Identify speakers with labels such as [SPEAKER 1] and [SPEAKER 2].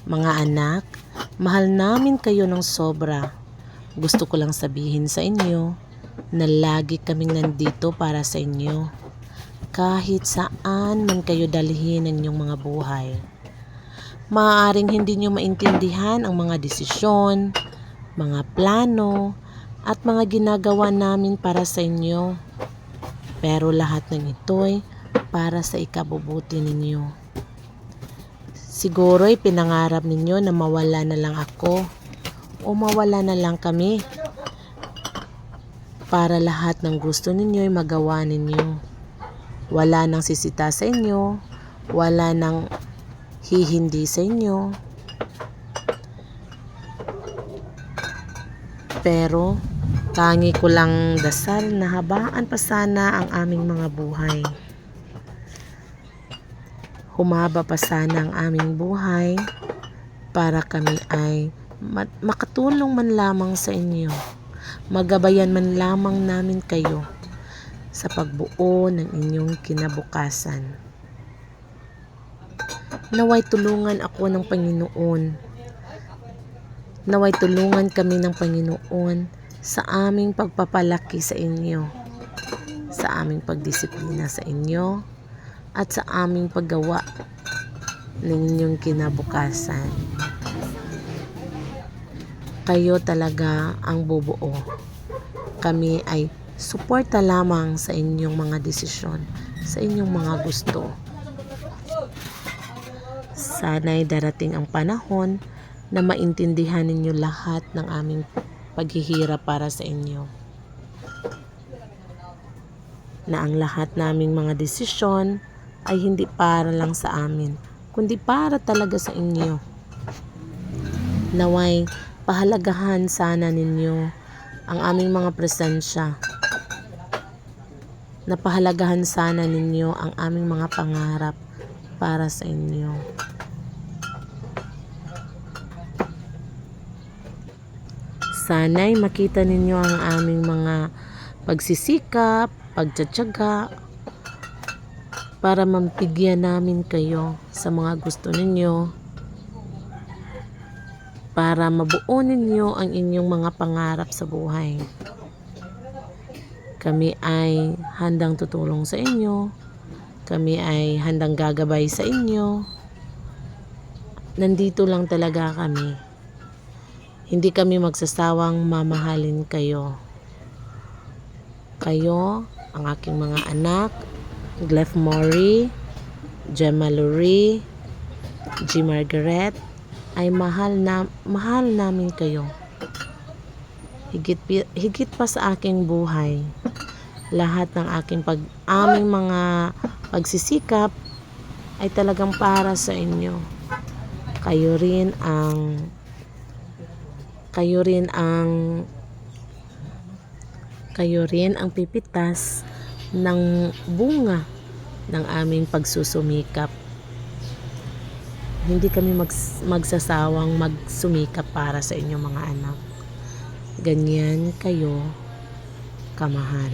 [SPEAKER 1] Mga anak, mahal namin kayo ng sobra. Gusto ko lang sabihin sa inyo na lagi kaming nandito para sa inyo. Kahit saan man kayo dalhin ng inyong mga buhay. Maaaring hindi nyo maintindihan ang mga desisyon, mga plano, at mga ginagawa namin para sa inyo. Pero lahat ng ito'y para sa ikabubuti ninyo. Siguro'y pinangarap ninyo na mawala na lang ako o mawala na lang kami para lahat ng gusto ninyo'y magawa ninyo. Wala nang sisita sa inyo, wala nang hihindi sa inyo. Pero tangi ko lang dasal na habaan pa sana ang aming mga buhay. Humaba pa sana ang aming buhay para kami ay makatulong man lamang sa inyo. Magabayan man lamang namin kayo sa pagbuo ng inyong kinabukasan. Naway tulungan ako ng Panginoon. Naway tulungan kami ng Panginoon sa aming pagpapalaki sa inyo, sa aming pagdisiplina sa inyo, at sa aming paggawa ng inyong kinabukasan. Kayo talaga ang bubuo. Kami ay suporta lamang sa inyong mga desisyon, sa inyong mga gusto. Sana'y darating ang panahon na maintindihan ninyo lahat ng aming paghihirap para sa inyo. Na ang lahat naming mga desisyon ay hindi para lang sa amin, kundi para talaga sa inyo. Naway pahalagahan sana ninyo ang aming mga presensya. Napahalagahan sana ninyo ang aming mga pangarap para sa inyo. Sana'y makita ninyo ang aming mga pagsisikap, pagtsatsaga, para mambigyan namin kayo sa mga gusto ninyo, para mabuo ninyo ang inyong mga pangarap sa buhay. Kami ay handang tutulong sa inyo, kami ay handang gagabay sa inyo. Nandito lang talaga kami. Hindi kami magsasawang mamahalin kayo. Kayo, ang aking mga anak, Glef Mori, Gemma Lurie, G. Margaret, ay mahal namin kayo. Higit pa sa aking buhay. Lahat ng aming mga pagsisikap ay talagang para sa inyo. Kayo rin ang pipitas ng bunga ng aming pagsusumikap. Hindi kami magsasawang magsumikap para sa inyong mga anak. Ganyan kayo kamahal.